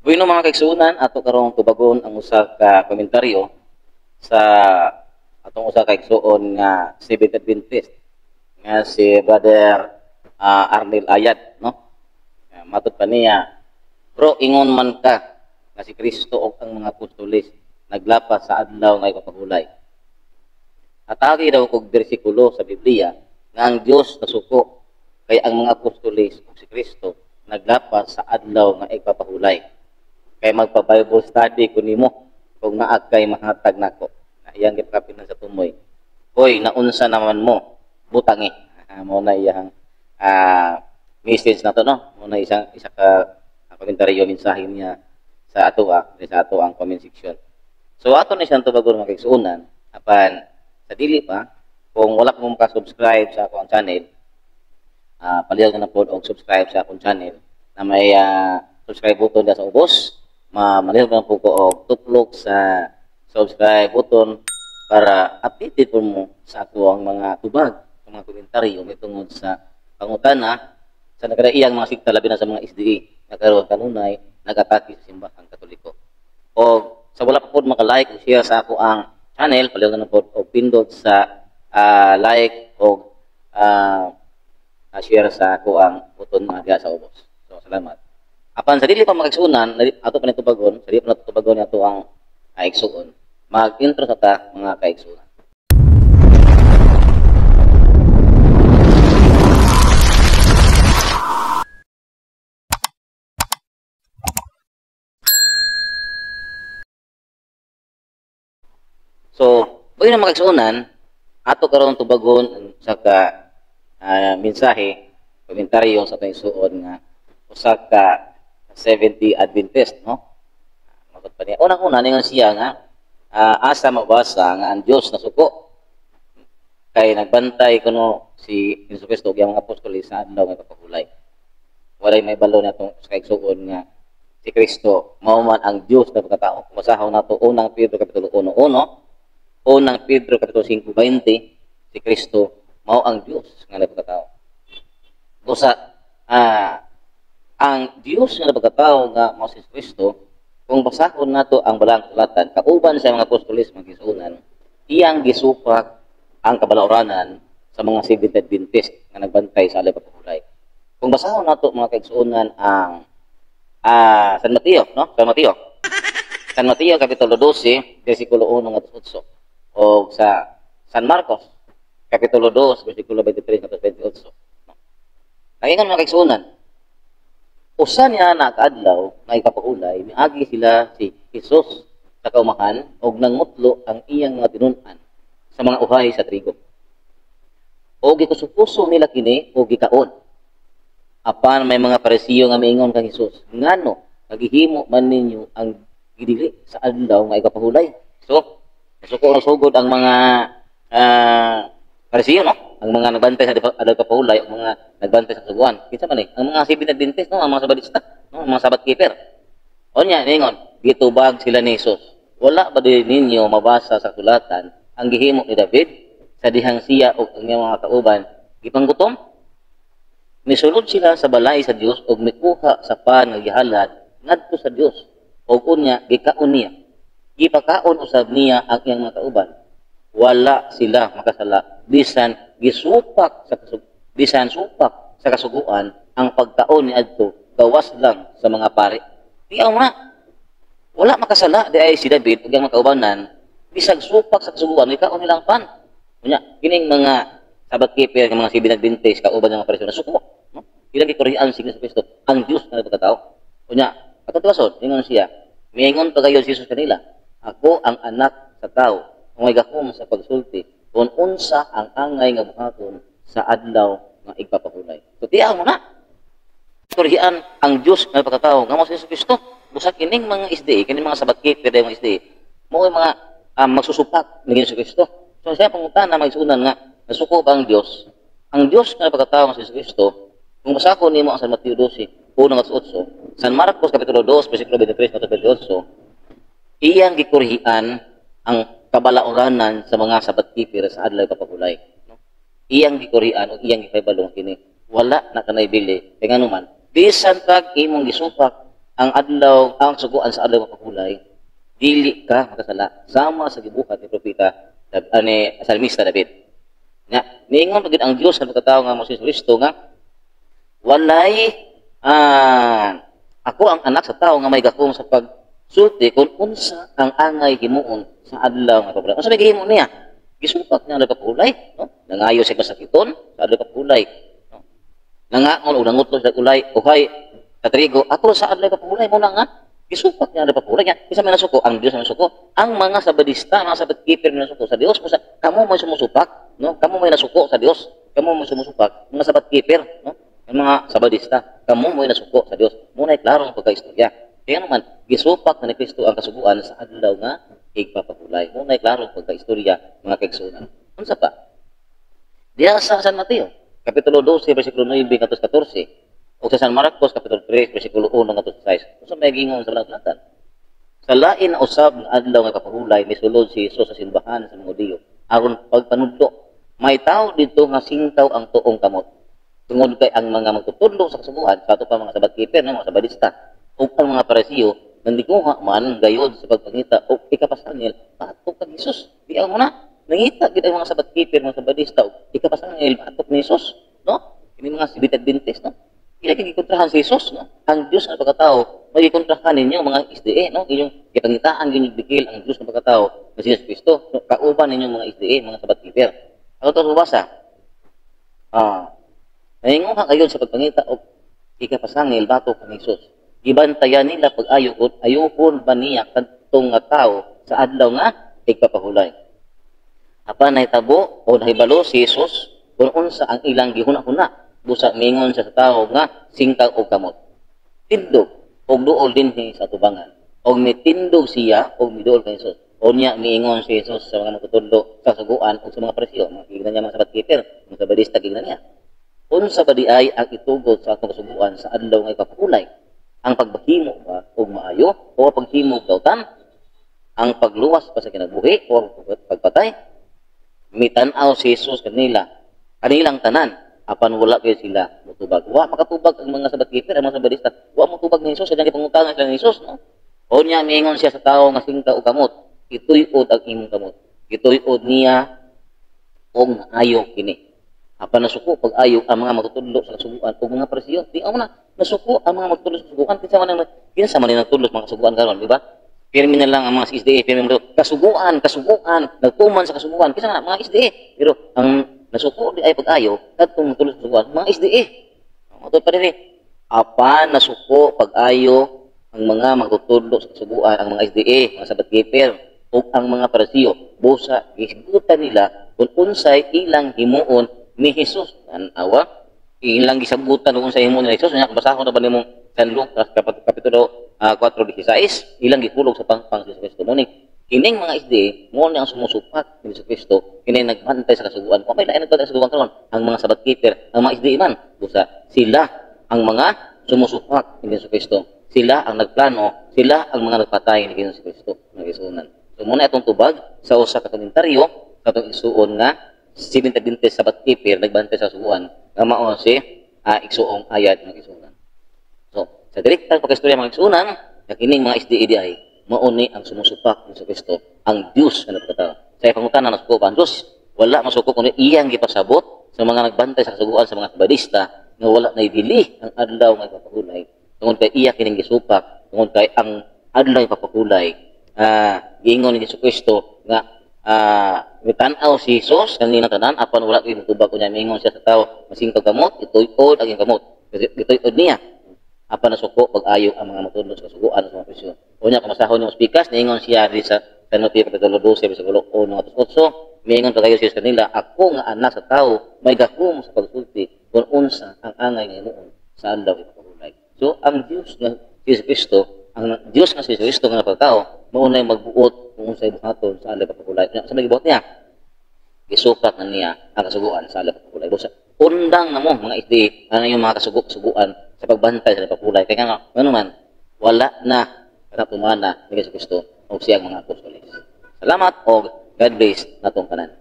Bueno mga kaigsunan, ato karong tubagon ang usa ka komentaryo sa atong usa ka igsuon nga Seventh Adventist nga si Brother Arnel Ayat, no? Matud pa niya, "Bro, ingon man ka nga si Kristo ug ang mga apostoles naglapas sa adlaw nga ipapahulay. Atagi daw kog bersikulo sa Biblia nga ang Dios nasuko kay ang mga apostoles ug si Kristo naglapas sa adlaw nga ipapahulay. Kay magpa-Bible study ko nimo kung naa kay mahatag nako." Iyang gipakapinan sa tumoy. "Hoy, naunsa naman mo? Butangi." Mo na iyang message na to, no? Mo na isa ka komentaryo mensahe niya sa ato ang comment section. So ato ni siyang tubagon mga kaigsuonan, apan sa dili pa kung wala mo ka-subscribe sa akong channel, palihog na po og subscribe sa akong channel na may subscribe button sa ubos. Malihog na po ko og tuplok sa subscribe button para updated po mo sa ako ang mga tubag, ang mga komentaryo may tungod sa pangutana sa nagkadaiyang mga sikta labi na sa mga SDA nagkaroon kanunay nag-atake sa simbahang Katoliko. O sa wala pa po maka-like o share sa ako ang channel, palihog na po og pindot sa like o share sa ako ang button mga sa ubos. So salamat. Apan sa dili pa magigsunan, ato pa nitubagon, sa dili pa natutubagon ato ang kaigsuon. Mag-intro sa ta mga kaigsunan. So, buhay na mga kaigsunan, ato karon tubagon sa ka mensahe, komentaryo sa kaigsuon nga usa ka 70 Adventist, no? Magot pa niya. Unang-una ningon siya nga asa mabasa nga ang Dios nasuko kay nagbantay kuno si Jesucristo ug ang mga apostol sa adlaw nga kapahulay. Walay may balo na tong kaigsuon nga si Kristo mao man ang Dios na pagkatao. Masahaw nato unang Pedro kapitulo 1:1, unang Pedro kapitulo 5:20, si Kristo mao ang Dios nga nagpakatao. Busa ang Dios nga nagpakatao nga mao si Kristo, kung basahon nato ang balang sulatan, kauban sa mga apostoles magisunan, iyang gisupak ang kabalawranan sa mga Seventh Adventist nga nagbantay sa adlaw kapahulay. Kung basahon nato mga kaigsuonan ang San Mateo, no? San Mateo kapitulo 12, bersikulo 1 hanggang 8. O sa San Marcos kapitulo 2, bersikulo 23 hanggang 28. Nagingon mga kaigsuonan, usa niya nakaadlaw na ikapahulay, miagi sila si Jesus sa kaumahan og nangutlo ang iyang mga tinun-an sa mga uhay sa trigo. O gikusupuso nila kini o gikaon. Apan may mga Parisiyo nga miingon kang Jesus, ngano naghihimo man ninyo ang gidili sa adlaw nga ikapahulay? So, nasuko sugod ang mga Parisiyo, no? Ang mga nagbantay sa adlaw kapahulay, ang mga nagbantay sa kasuguan. Kinsa man ang mga Seventh Adventist, no? Ang mga sabatista, no? Ang mga sabat keeper. Onya ningon, gitubag sila ni Jesus. Wala ba din ninyo mabasa sa sulatan ang gihimo ni David sa dihang siya ug ang mga kauban gipanggutom? Misulod sila sa balay sa Dios ug mikuha sa pan nga gihalad ngadto sa Dios. Ug unya gikaon niya. Gipakaon usab niya ang iyang mga kauban. Wala sila makasala bisan gisupak supak sa kasuguan ang pagkaon ni adto gawas lang sa mga pari. Tiyaw na wala makasala di ay si David ug ang mga kaubanan bisag supak sa kasuguan gikaon nilang pan. Unya kining mga sabat keeper ng mga Seventh Adventist kauban ng mga Parisiyo nasuko, no? Ilang gikurian si Kristo ang Dios nga nagpakatao. Unya katong tiwason ingon siya, miingon pagayon si Jesus kanila, ako ang anak sa tao kung may gahom sa pagsulti, kung unsa ang angay nga buhaton sa adlaw nga igpapahulay. So, tiyaw mo na. Turihan ang Diyos nga pagkatao, nga mo sa Kristo. Busa kining mga SDA, kining mga sabat keeper mga SDA, mo mga magsusupak ng Yesu Kristo. So, siya pangutan na magsunan nga, nasuko ba ang Diyos? Ang Diyos nga pagkatao nga sa Kristo, kung basako nimo ang San Mateo 12, 1-8, San Marcos kapitulo 2, bersikulo 23-28, iyang gikurihan ang kabalauranan sa mga sabat keeper sa adlaw kapahulay. No? Iyang gikurian o iyang gikaybalong kini. Wala na kanay bili. Kaya nga naman, bisan kag imong gisupak ang adlaw, ang suguan sa adlaw mapahulay, dili ka makasala sama sa gibuhat ni propeta ani salmista David. Nga niingon pagid ang Dios sa pagkatao nga mo si Kristo nga walay ako ang anak sa tao nga may gakom sa pagsulti kung unsa ang angay himuon sa adlaw nga pagulay. Unsa may gihimo niya? Gisupak niya adlaw pagulay, no? Nangayo sa kasakiton sa adlaw pagulay. No? Nangaon o nangutlo sa ulay, uhay katrigo, ako sa adlaw pagulay mo na nga. Gisupak niya adlaw pagulay niya. Isa man nasuko, ang Dios man nasuko, ang mga sabadista, mga sabat-keeper na nasuko sa Dios, kusa kamo may sumusupak, no? Kamo may nasuko sa Dios, kamo may sumusupak, mga sabat-keeper, no? Ang mga sabadista, kamo may nasuko sa Dios. Muna klaro ang pagkaistorya. Kaya naman, gisupak na ni Kristo ang kasuguan sa adlaw nga igpapagulay. Muna klaro ang pagkaistorya, mga kaigsunan. Unsa pa? Diya sa San Mateo, Kapitulo 12, versikulo 9, katos 14. O sa San Marcos, Kapitulo 3, versikulo 1, katos 6. Unsa may gingon sa balatan? Sa lain na usab ng adlaw nga kapahulay, misulod si Jesus sa simbahan sa mga Diyo. Aron pagpanudlo, may tao dito nga singkaw ang tuong kamot. Tungod kay ang mga magtutudlo sa kasubuan, sa ito pa mga sabat-keeper, mga sabadista, o ang mga parisiyo, nandikuha man gayod sa pagpangita o ikapasangil, patok kang Jesus. Di mo na, nangita gid ang mga sabat-keeper, mga sabadista, o ikapasangil, patok ni Jesus. No? Ini mga Seventh Adventist, no? Ilagay gikontrahan si Jesus, no? Ang Dios na pagkatao, may gikontrahan ninyo mga SDA, no? Inyong ipangitaan, inyong bigil ang Dios na pagkatao, na si Jesus Cristo. No? Kauban ninyong mga SDA, mga sabat-keeper. Ako ito bubasa. Nainguha kayo sa pagpangita o ikapasangil bato kang Jesus. Gibantayan nila pag ayukon ba niya kadtong nga tao sa adlaw nga igpapahulay. Apan nahitabo o nahibalo si Jesus kung unsa ang ilang gihuna-huna busa mingon sa tao nga singkag og kamot. Tindog og duol dinhi sa tubangan. Og mitindog siya og miduol kay Jesus. O niya miingon si Jesus sa mga magtutudlo sa suguan o sa mga presyo. Mga kignan niya mga sabat-keeper, mga sabadista kignan niya. Unsa ba di ay ang itugod sa atong kasuguan sa adlaw nga ipapahulay? Ang pagbahimo ba og maayo o paghimo og dautan? Ang pagluwas pa sa kinabuhi o pagpatay? Mitan-aw si Jesus kanilang tanan apan wala kay sila motubag. Wa makatubag ang mga sabat-keeper, ang mga sabadista. Wa motubag ni Jesus sa pangutangan sila ni Jesus, no? O niya miingon siya sa tao nga singka og kamot, ituy-od ang imong kamot. Ituy-od niya og maayo kini. Apan nasuko pag ayo ang mga magtutudlo sa kasuguan o mga presyo. Di mo na nasuko ang mga magtutudlo sa kasuguan kinsa man nagtudlo sa mga kasuguan karon, di ba? Pirmi na lang ang mga SDA, pirmi mo kasuguan, nagtuman sa kasuguan kinsa na mga SDA. Pero ang nasuko di ay pag ayo kadtong magtudlo sa kasuguan mga SDA. Moto pa diri. Apan nasuko pag ayo ang mga magtutudlo sa kasuguan, ang mga SDA, mga sabat-keeper o ang mga presyo. Busa gisgutan nila kung unsay ilang himuon ni Jesus. Awa, ilang gisabutan kung sa imo ni Jesus. Nya basahon na ba nimong San Lucas Kapitulo 4:16, ilang gihulog sa pangpang si Kristo. Muni kining mga SDA mo ni ang sumusupat ni Kristo, kini nagbantay sa kasuguan. Kung may lain nagbantay sa kasuguan karon, ang mga sabat-keeper, ang mga SDA man, busa sila ang mga sumusupat ni Kristo. Sila ang nagplano, sila ang mga nagpatay ni Kristo, nagisunan. So muna itong tubag sa usa ka komentaryo sa itong isuon nga Seventh Adventist sabat-keeper nagbantay sa suguan nga mao si igsuong ayat ng isunan. So, sa direktang pagkastorya mga isunan, kining mga SDA di ay mauni ang sumusupak ni Kristo, ang Dios nga nagpatao. Sa pangutana nasuko ba ang Dios? Wala masuko kundi iyang gipasabot sa mga nagbantay sa kasuguan sa mga sabadista nga wala naibili ang adlaw nga ipapahulay. Tungod kay iya kining gisupak, tungod kay ang adlaw ipapahulay giingon ni Kristo nga mitan-aw si Jesus kanina tanan apan wala kay mutubag kunya mingon siya sa tao masingkag kamot ituy-od ang kamot ituy-od niya apan nasuko pag-ayo ang mga matudlo sa kasuguan sa mga presyo unya kamasahon yung speakers niingon siya di sa San Mateo Kapitulo 12 versikulo 1-8 miingon pagayo siya kanila ako nga anak sa tao may gakom sa pagsulti kung unsa ang angay nga himuon sa adlaw ipapahulay. So ang Dios nga Jesus Kristo ang Dios nga si Kristo nga pagkatao mao na magbuot kung unsay buhaton sa adlaw pagpapahulay. Sa mga gibuot niya, gisukat na niya ang kasuguan sa adlaw pagpapahulay. Busa undang na mo mga SDA ano yung mga kasuguan sa pagbantay sa pagpapahulay. Kaya nga ano man wala na kanapumana ni Kristo o siyang mga apostoles. Salamat o God bless natong tanan.